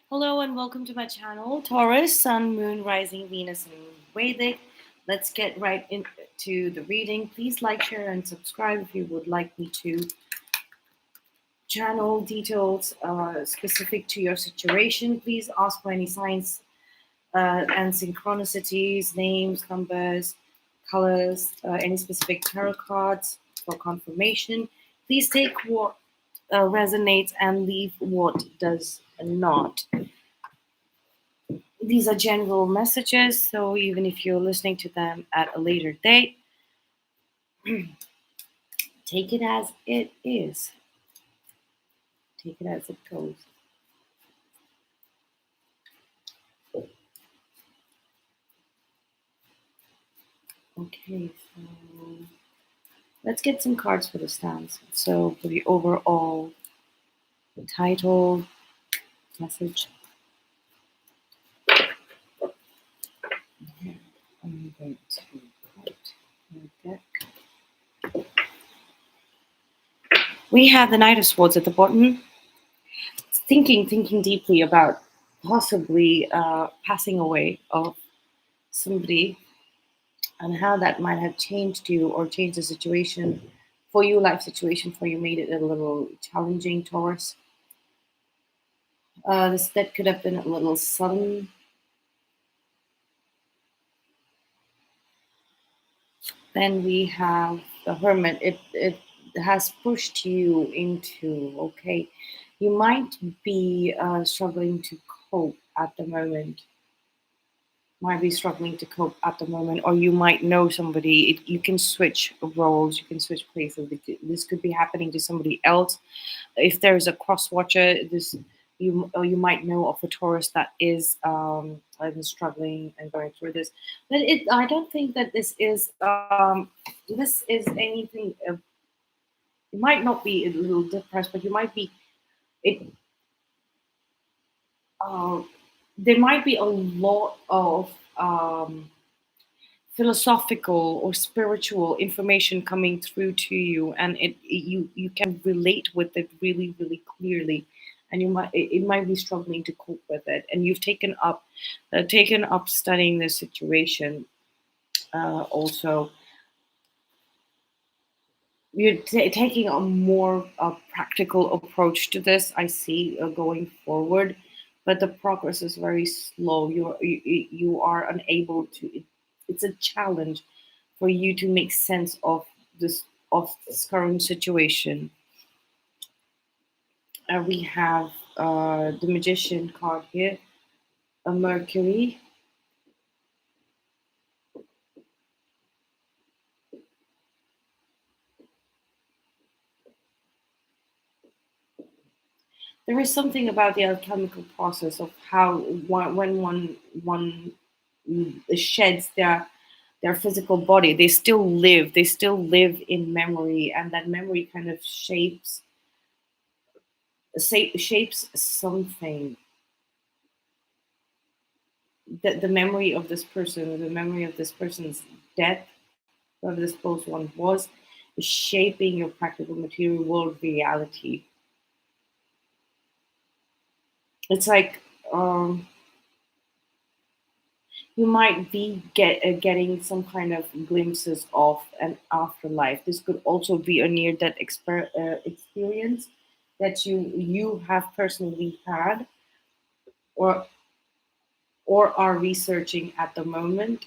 Hello and welcome to my channel, Taurus, Sun, Moon, Rising, Venus, and Vedic. Let's get right into the reading. Please like, share, and subscribe if you would like me to channel details specific to your situation. Please ask for any signs and synchronicities, names, numbers, colors, any specific tarot cards for confirmation. Please take what resonates and leave what does not. These are general messages, so even if you're listening to them at a later date, take it as it is. Take it as it goes. Okay, so let's get some cards for the stance. So for the overall title, message, I'm going to put my deck. We have the Knight of Swords at the bottom. Thinking deeply about possibly passing away of somebody and how that might have changed you or changed the situation for you, life situation for you, made it a little challenging, Taurus. This that could have been a little sudden. Then we have the Hermit. It has pushed you into, okay, you might be struggling to cope at the moment. Might be struggling to cope at the moment, or you might know somebody. You can switch roles, you can switch places. This could be happening to somebody else. If there's a cross watcher, this you might know of a Taurus that is struggling and going through this. But I don't think that this is anything. You might not be a little depressed, but you might be it. Uh, there might be a lot of philosophical or spiritual information coming through to you, and you can relate with it really clearly, and it might be struggling to cope with it, and you've taken up studying this situation. Also, you're taking a more practical approach to this, I see, going forward, but the progress is very slow. You are unable to. It's a challenge for you to make sense this this current situation. We have the Magician card here, a Mercury. There is something about the alchemical process of how when one sheds their physical body, they still live in memory, and that memory kind of shapes something. The memory of this person, the memory of this person's death, whoever this close one was, is shaping your practical material world reality. It's like you might be getting some kind of glimpses of an afterlife. This could also be a near-death experience that you have personally had, or are researching at the moment.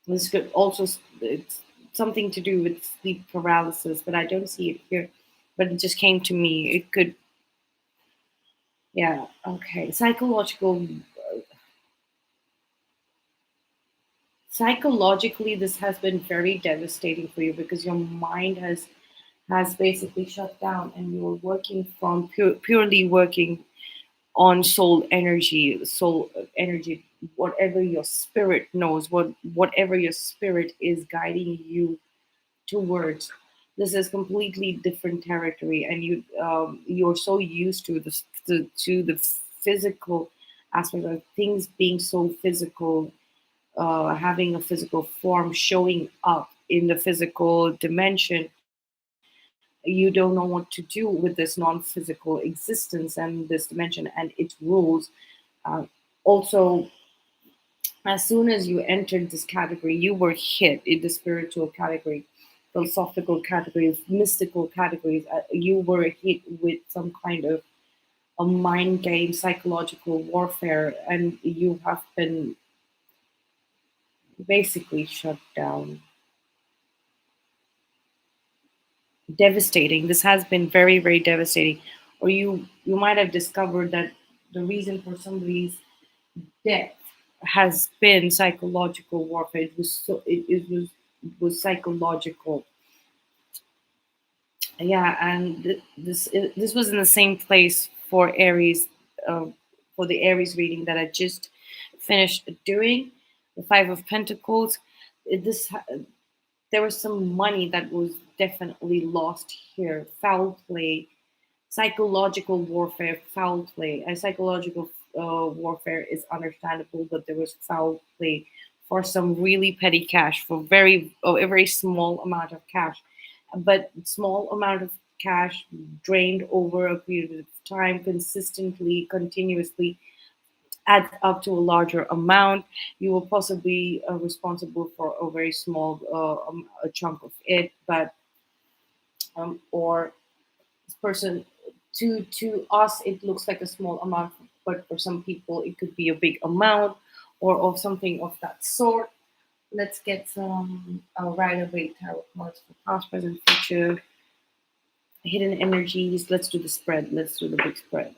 This could also it's something to do with sleep paralysis, but I don't see it here. But it just came to me. It could, yeah, okay. Psychologically, this has been very devastating for you because your mind has basically shut down, and you're working from purely working on soul energy, whatever your spirit knows, whatever your spirit is guiding you towards. This is completely different territory, and you're so used to this to the physical aspect of things being so physical, having a physical form, showing up in the physical dimension. You don't know what to do with this non-physical existence and this dimension and its rules. uh, Also, as soon as you entered this category, you were hit in the spiritual category, philosophical category, mystical categories. You were hit with some kind of a mind game, psychological warfare, and you have been basically shut down. Devastating. This has been very, very devastating. Or you might have discovered that the reason for somebody's death has been psychological warfare. It was psychological. Yeah, and this was in the same place for Aries, uh, for the Aries reading that I just finished doing, the Five of Pentacles. This there was some money that was definitely lost here. Foul play, psychological warfare, foul play. And psychological warfare is understandable, but there was foul play for some really petty cash, for a very small amount of cash, but small amount of cash drained over a period of time, consistently, continuously adds up to a larger amount. You will possibly responsible for a very small a chunk of it, but or this person, to us it looks like a small amount, but for some people it could be a big amount or of something of that sort. Let's get some right away tarot cards for past, present, future, hidden energies. Let's do the spread. Let's do the big spread.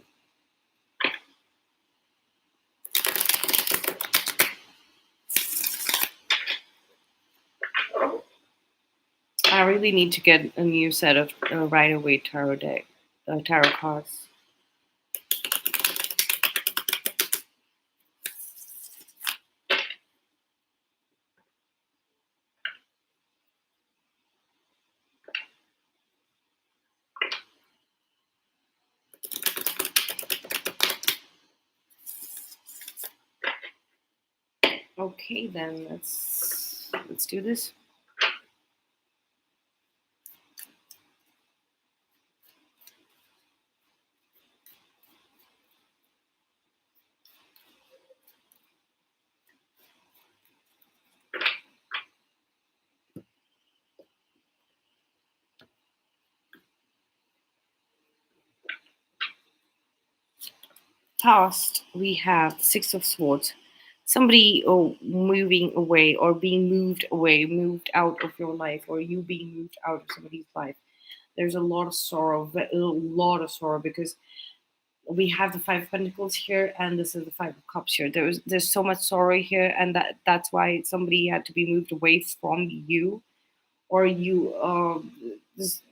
I really need to get a new set of right away tarot cards. Okay, then let's do this. Past, we have Six of Swords. Somebody moving away or being moved away, moved out of your life, or you being moved out of somebody's life. There's a lot of sorrow, a lot of sorrow, because we have the Five of Pentacles here, and this is the Five of Cups here. There's so much sorrow here, and that's why somebody had to be moved away from you, or you this,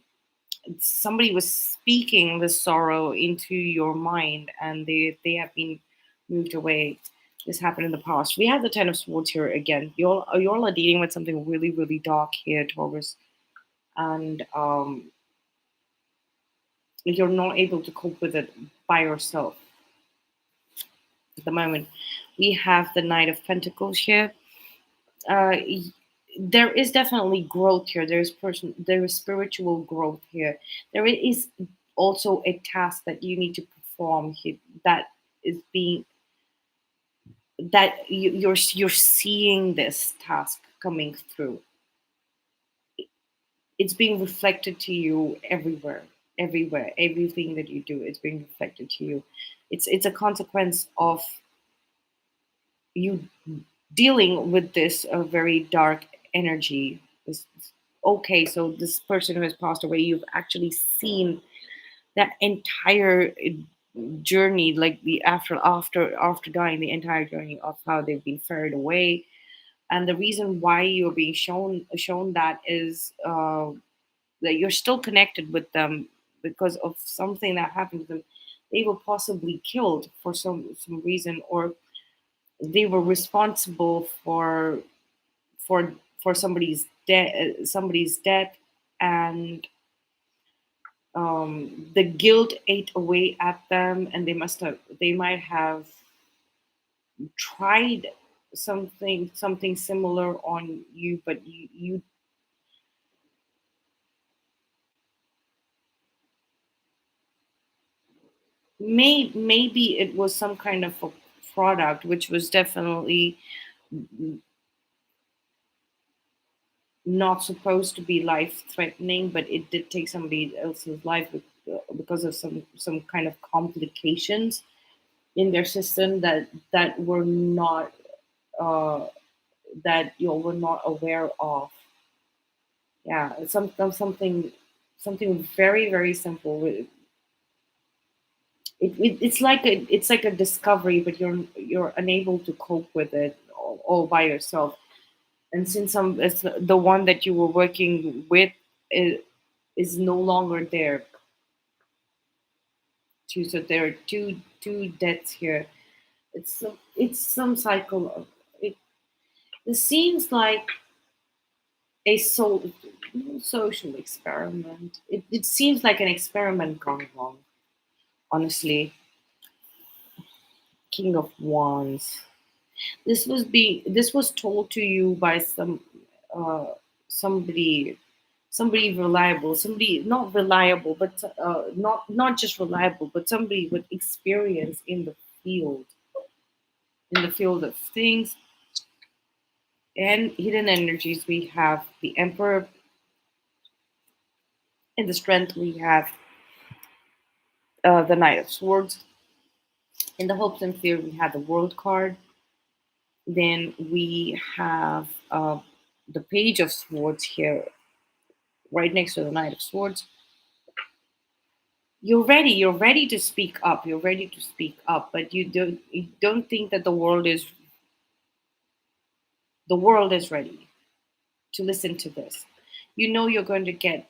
somebody was speaking the sorrow into your mind, and they have been moved away. This happened in the past. We have the Ten of Swords here again. You all are dealing with something really, really dark here, Taurus, and you're not able to cope with it by yourself at the moment. We have the Knight of Pentacles here. uh, there is definitely growth here. There is spiritual growth here. There is also a task that you need to perform here, that is being that you're seeing this task coming through. It's being reflected to you everywhere, everywhere. Everything that you do, it's being reflected to you. It's a consequence of you dealing with this very dark energy. Okay, so this person who has passed away, you've actually seen that entire journey, like the after dying, the entire journey of how they've been ferried away. And the reason why you're being shown that is that you're still connected with them because of something that happened to them. They were possibly killed for some reason, or they were responsible for for somebody's death, and the guilt ate away at them, and they might have tried something similar on you, but you Maybe it was some kind of a product which was definitely not supposed to be life threatening, but it did take somebody else's life because of some kind of complications in their system that were not uh, that you were not aware of. Yeah, it's something very very simple. It's like a discovery, but you're unable to cope with it all by yourself. And since it's the one that you were working with is no longer there, too. So there are two deaths here. It's some cycle of it. It seems like a social experiment. It seems like an experiment gone wrong. Honestly, King of Wands. This was told to you by uh, somebody somebody reliable, somebody not reliable, but not just reliable, but somebody with experience field in the field of things and hidden energies. We have the Emperor. In the Strength we have the Knight of Swords. In the Hopes and Fear we have the World card. Then we have the Page of Swords here, right next to the Knight of Swords. You're ready to speak up, you're ready to speak up, but you don't think that the world is ready to listen to this. You know you're going to get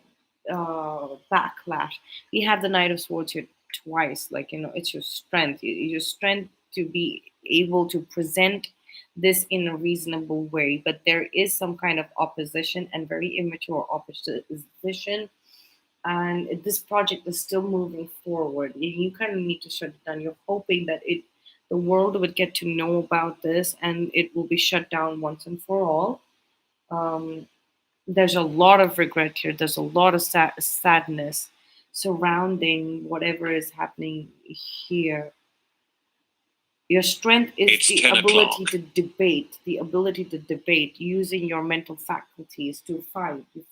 backlash. We have the Knight of Swords here twice. Like, it's your strength. Your strength to be able to present this in a reasonable way. But there is some kind of opposition and very immature opposition. And this project is still moving forward. You kind of need to shut it down. You're hoping that the world would get to know about this and it will be shut down once and for all. Um, there's a lot of regret here. There's a lot of sadness surrounding whatever is happening here. Your strength is It's the 10 ability o'clock. To debate, the ability to debate using your mental faculties to fight. You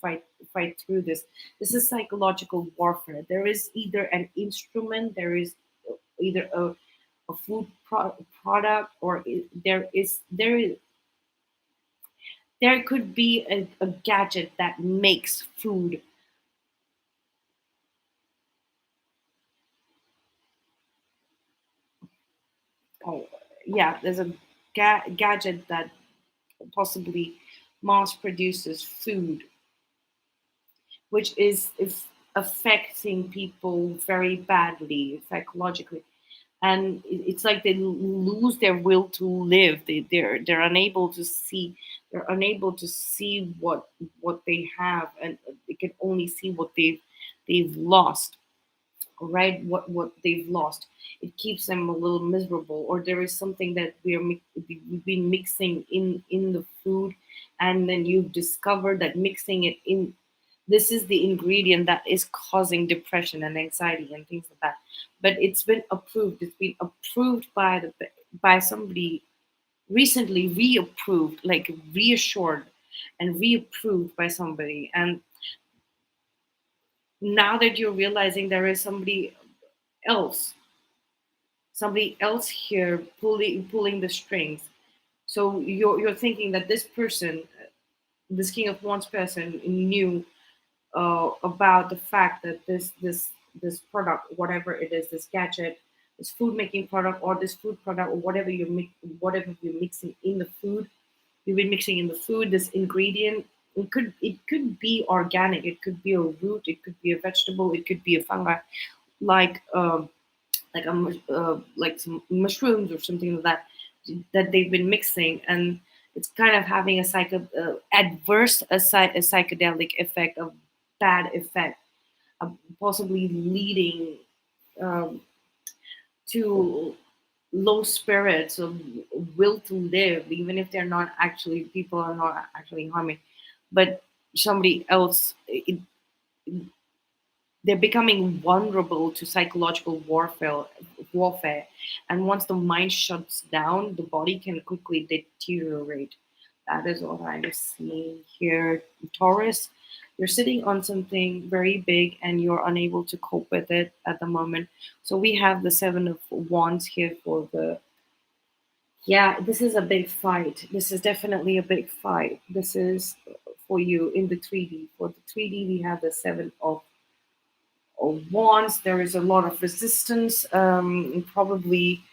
fight through this. This is psychological warfare. There is either an instrument, there is either a product, or there could be a gadget that makes food. Oh, yeah, there's a gadget that possibly mass produces food, which is if affecting people very badly psychologically. And it's like they lose their will to live. They're unable to see. They're unable to see what they have, and they can only see what they've lost, right? What they've lost. It keeps them a little miserable. Or there is something that we've been mixing in the food, and then you've discovered that mixing it in, this is the ingredient that is causing depression and anxiety and things like that. But it's been approved by somebody recently, reapproved, like reassured and reapproved by somebody. And now that you're realizing there is else somebody else here pulling the strings. So you're thinking that this person, this King of Wands person, knew about the fact that this product, whatever it is, this gadget, this food making product, or this food product, or whatever you're mixing in the food, you've been mixing in the food, this ingredient. It could be organic. It could be a root. It could be a vegetable. It could be a fungi, like like some mushrooms or something like that they've been mixing. And it's kind of having a psychedelic effect, of bad effect, possibly leading um, to low spirits, of will to live, even if people are not actually harming, but somebody else. they're becoming vulnerable to psychological warfare, and once the mind shuts down, the body can quickly deteriorate. That is what I'm seeing here. Taurus, you're sitting on something very big and you're unable to cope with it at the moment. So we have the Seven of Wands here for the, yeah, this is a big fight. This is definitely a big fight. This is for you in the 3D. For the 3D, we have the Seven of Wands. There is a lot of resistance, probably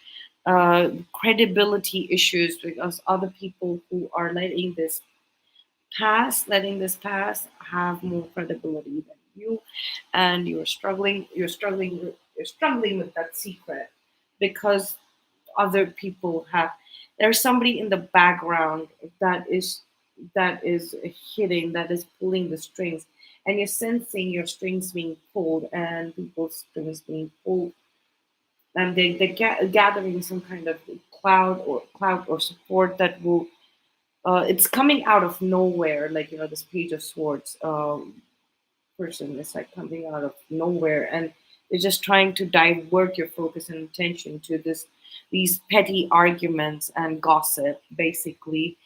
credibility issues, because other people who are letting this pass, have more credibility than you, and you're struggling with that secret because other people have, there's somebody in the background that is hitting, that is pulling the strings, and you're sensing your strings being pulled and people's strings being pulled, and they're gathering some kind of cloud or support that will, it's coming out of nowhere, like this Page of Swords person is like coming out of nowhere, and they're just trying to divert your focus and attention to these petty arguments and gossip, basically,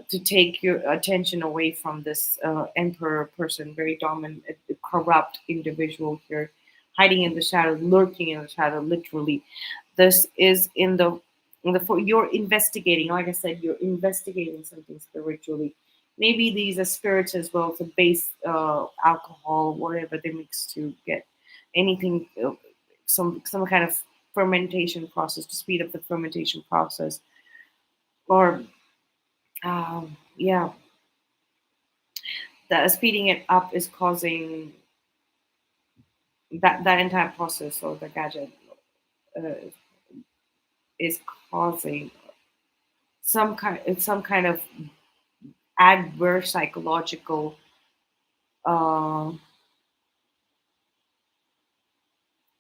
to take your attention away from this emperor person, very dominant, corrupt individual here, hiding in the shadow, lurking in the shadow, literally. This is for you're investigating. Like I said, you're investigating something spiritually. Maybe these are spirits as well, so base alcohol, whatever they mix to get anything, some kind of fermentation process to speed up the fermentation process, or yeah, that speeding it up is causing that entire process, or the gadget uh, is causing some kind of adverse psychological uh,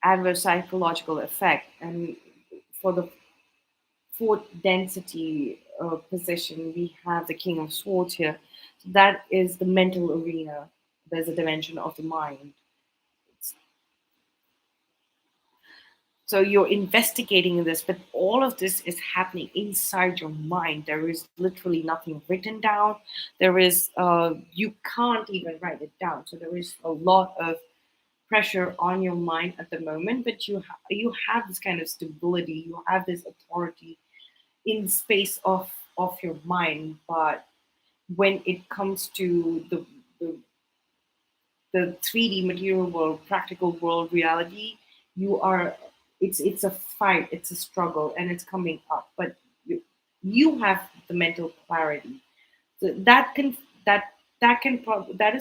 effect. And for the fourth density position, we have the King of Swords here. So that is the mental arena. There's a dimension of the mind. So you're investigating this, but all of this is happening inside your mind. There is literally nothing written down. There is you can't even write it down. So there is a lot of pressure on your mind at the moment, but you have this kind of stability. You have this authority in space of your mind. But when it comes to the 3D material world, practical world, reality, you are it's a fight, it's a struggle, and it's coming up. But you have the mental clarity. So that is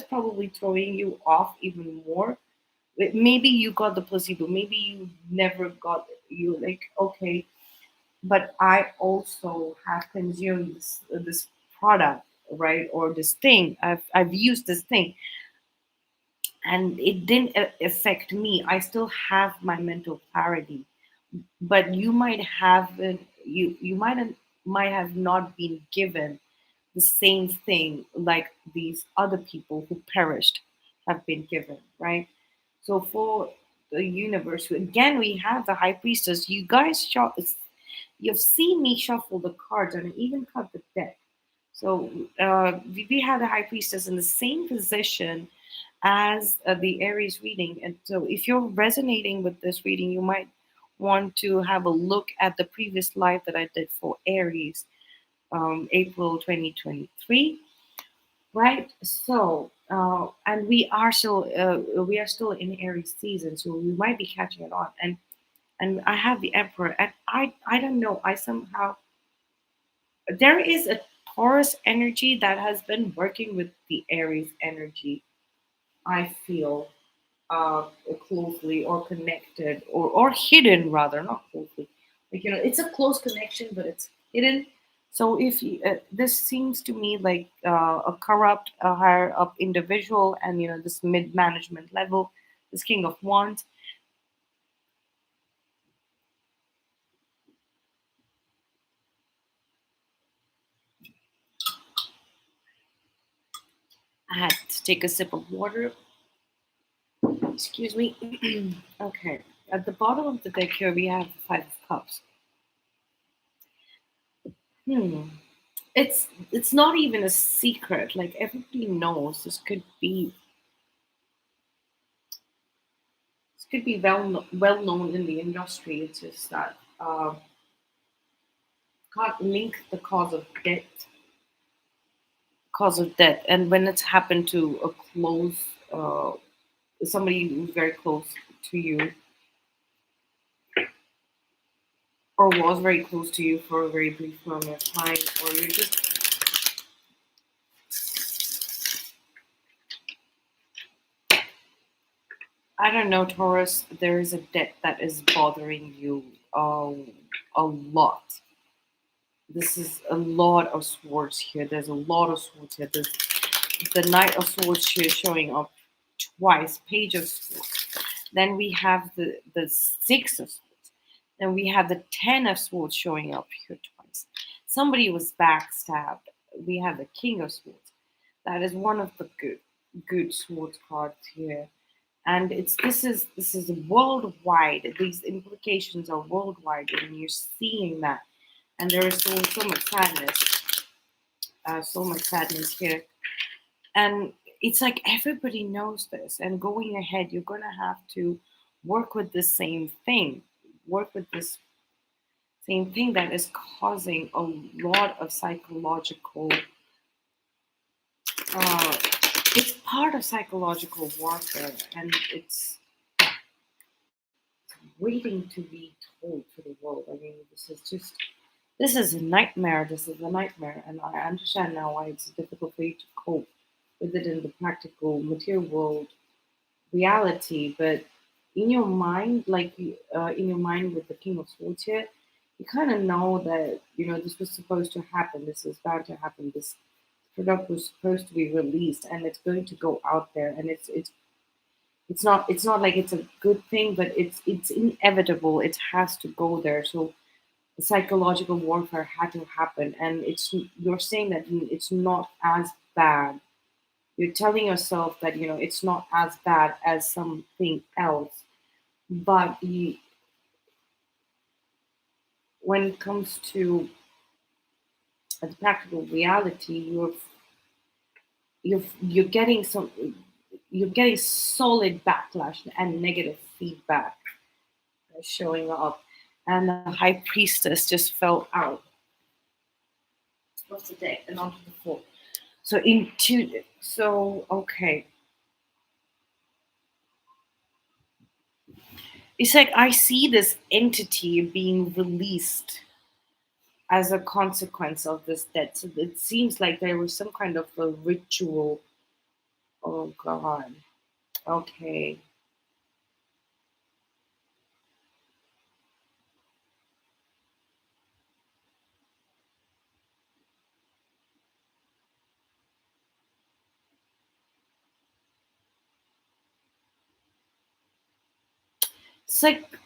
probably throwing you off even more. Maybe you got the placebo, maybe you never got it. You like, okay, but I also have consumed this product, right? Or this thing. I've used this thing and it didn't affect me. I still have my mental clarity, but you might have you might have not been given the same thing like these other people who perished have been given, right? So for the universe, again, we have the high priestess. You guys you've seen me shuffle the cards and even cut the deck. So we have the high priestess in the same position as the Aries reading. And so if you're resonating with this reading, you might want to have a look at the previous live that I did for Aries, April 2023, right? So and we are still in Aries season, so we might be catching it on. And I have the Emperor, and I don't know, I somehow, there is a Taurus energy that has been working with the Aries energy, I feel, closely, or connected, or hidden, rather, not closely. Like, it's a close connection, but it's hidden. So if this seems to me like a corrupt, higher up individual, and this mid management level, this King of Wands, I had to take a sip of water. Excuse me. Okay. At the bottom of the deck here, we have the Five of Cups. Hmm. It's not even a secret. Like everybody knows this could be well known in the industry. It's just that can't link the cause of death, and when it's happened to a close uh, somebody who's very close to you or was very close to you for a very brief moment of time, or you're just, I don't know, Taurus, there is a debt that is bothering you a lot. This is a lot of swords here. There's a lot of swords here. There's the Knight of Swords here showing up twice, Page of Swords. Then we have the Six of Swords. Then we have the Ten of Swords showing up here twice. Somebody was backstabbed. We have the King of Swords. That is one of the good swords cards here. And this is worldwide. These implications are worldwide, and you're seeing that. And there is so much sadness here. And it's like everybody knows this. And going ahead, you're gonna have to work with the same thing. Work with this same thing that is causing a lot of psychological. Uh, it's part of psychological warfare, and it's waiting to be told to the world. I mean, this is a nightmare. This is a nightmare, and I understand now why it's difficult for you to cope with it in the practical material world reality. But in your mind, in your mind with the King of Swords here, you kind of know that this was supposed to happen. This is bound to happen. This product was supposed to be released, and it's going to go out there, and it's not like it's a good thing, but it's inevitable. It has to go there. So the psychological warfare had to happen, and you're saying that it's not as bad. You're telling yourself that it's not as bad as something else, but when it comes to the practical reality, you're getting solid backlash and negative feedback showing up, and the high priestess just fell out of the deck and onto the floor. Okay, it's like I see this entity being released as a consequence of this death. So it seems like there was some kind of a ritual. Oh God. Okay. It's like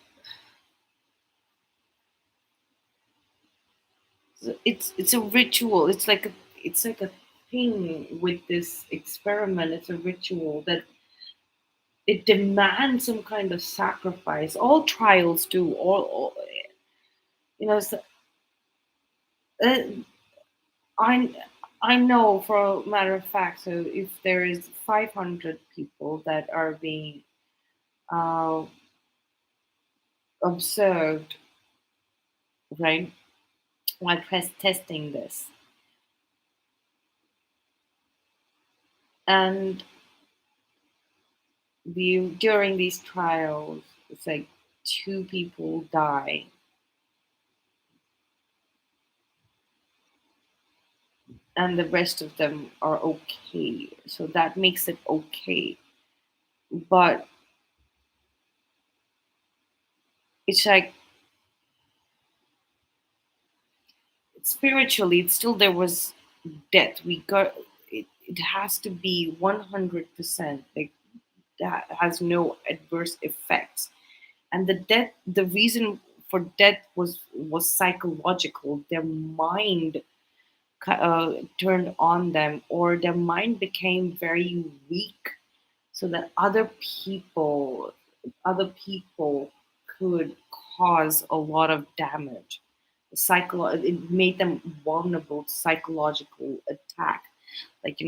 it's a ritual. It's like a thing with this experiment. It's a ritual that it demands some kind of sacrifice. All trials do. All so, uh, I I know for a matter of fact. So if there is 500 people that are being uh, observed, right, while testing this, and during these trials, it's like two people die, and the rest of them are okay. So that makes it okay. But it's like spiritually, it's still there was death. We got it. It has to be 100%. Like that has no adverse effects. And the reason for death was psychological. Their mind turned on them, or their mind became very weak. so that other people could cause a lot of damage. It made them vulnerable to psychological attack. Like,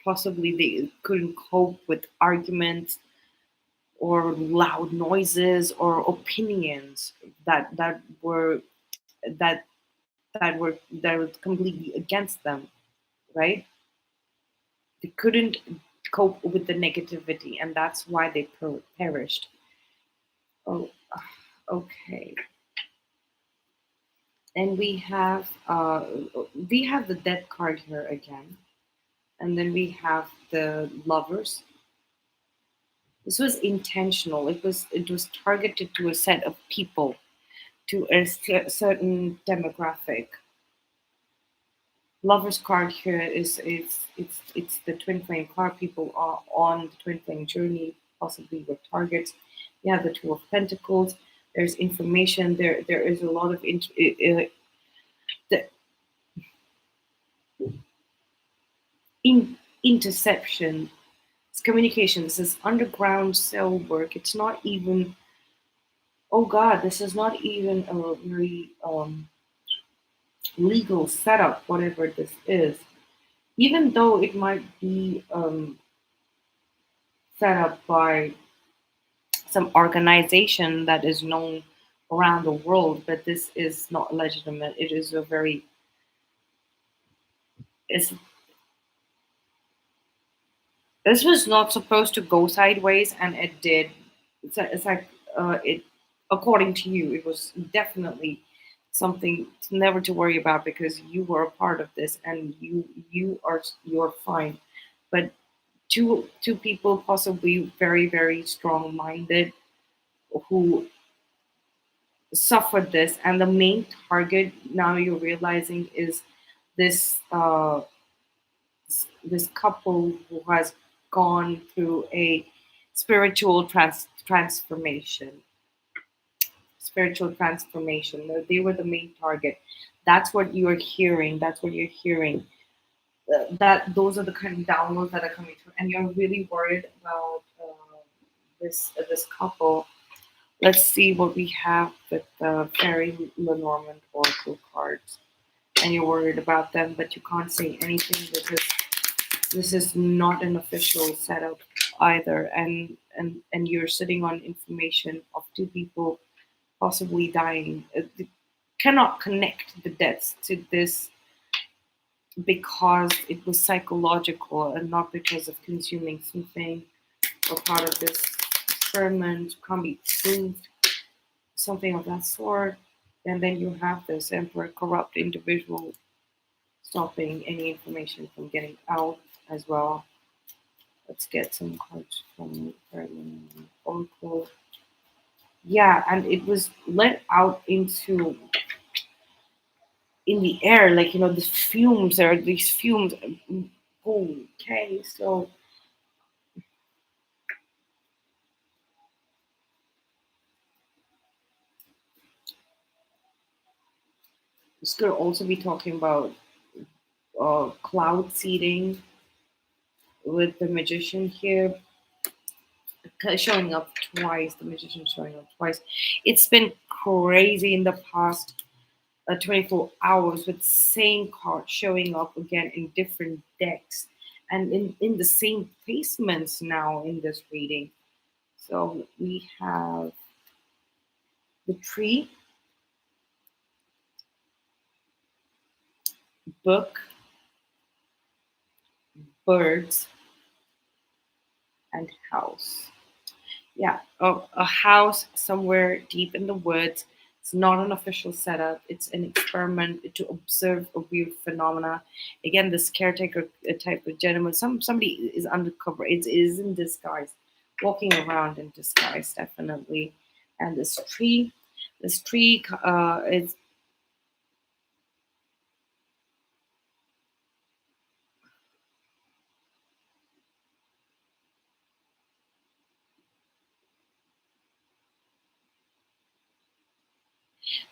possibly they couldn't cope with arguments or loud noises or opinions that that were completely against them, right? They couldn't cope with the negativity, and that's why they perished. Oh, okay. And we have the death card here again, and then we have the lovers. This was intentional. It was targeted to a set of people, to a certain demographic. Lovers card here is it's the twin flame card. People are on the twin flame journey, possibly with targets. You have the two of pentacles. There's information there is a lot of the interception. It's communication. This is underground cell work. It's not even, oh god, this is not even a very legal setup, whatever this is. Even though it might be set up by some organization that is known around the world, but this is not legitimate. It is a very, it's, this was not supposed to go sideways, and it did. It's like it, according to you, it was definitely something never to worry about, because you were a part of this, and you're fine. But two people, possibly very very strong minded, who suffered this, and the main target now you're realizing is this this couple who has gone through a spiritual transformation. They were the main target. That's what you're hearing. That's what you're hearing. That those are the kind of downloads that are coming through, and you're really worried about this couple. Let's see what we have with the Fairy Lenormand Oracle cards. And you're worried about them, but you can't say anything because this is not an official setup either. And you're sitting on information of two people possibly dying. They cannot connect the deaths to this because it was psychological and not because of consuming something or part of this experiment. Can't be proved, something of that sort. And then you have this emperor, corrupt individual, stopping any information from getting out as well. Let's get some cards from Oracle. Yeah, and it was let out into in the air, like the fumes. There are these fumes. Okay, so this could also be talking about cloud seeding with the magician here showing up twice. The magician showing up twice. It's been crazy in the past 24 hours with same card showing up again in different decks and in the same placements now in this reading. So we have the tree, book, birds, and house. Yeah, a house somewhere deep in the woods. It's not an official setup. It's an experiment to observe a weird phenomena. Again, this caretaker type of gentleman. Somebody is undercover. It is in disguise, walking around in disguise, definitely. And this tree is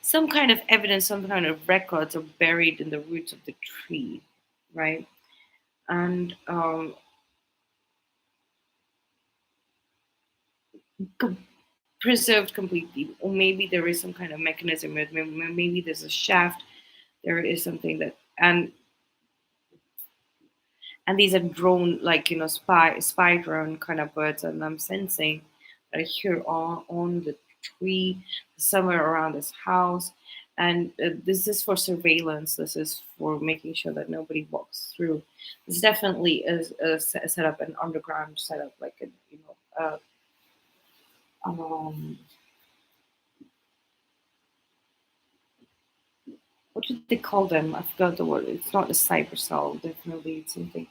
some kind of evidence, some kind of records are buried in the roots of the tree, right? And co- preserved completely, or maybe there is some kind of mechanism. Maybe there's a shaft. There is something that, and these are drone, like, spy drone kind of birds, and I'm sensing that are here on the tree, somewhere around this house. And this is for surveillance. This is for making sure that nobody walks through. This definitely is a setup, an underground setup, like a, um what did they call them? I forgot the word. It's not a cyber cell. Definitely, it's something.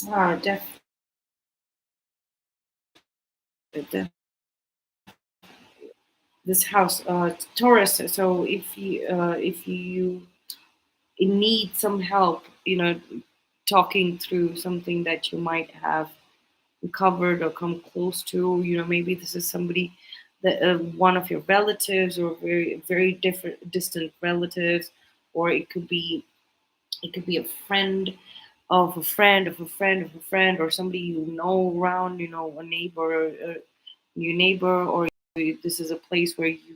Ah, definitely. This house, Taurus. So if you need some help, talking through something that you might have recovered or come close to, maybe this is somebody that, one of your relatives, or very very different distant relatives, or it could be a friend of a friend of a friend of a friend, or somebody around, a neighbor, your neighbor, or this is a place where you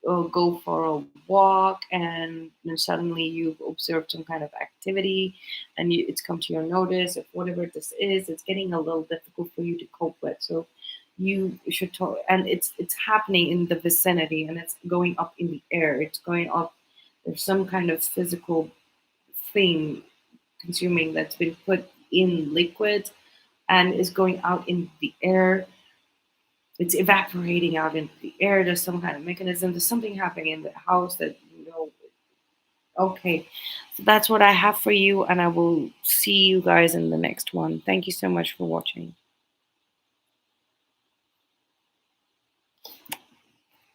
go for a walk, and then suddenly you've observed some kind of activity, and it's come to your notice of whatever this is. It's getting a little difficult for you to cope with, so you should talk. And it's happening in the vicinity, and it's going up in the air. It's going up. There's some kind of physical thing consuming that's been put in liquid and is going out in the air. It's evaporating out into the air. There's some kind of mechanism. There's something happening in the house that, okay. So that's what I have for you, and I will see you guys in the next one. Thank you so much for watching.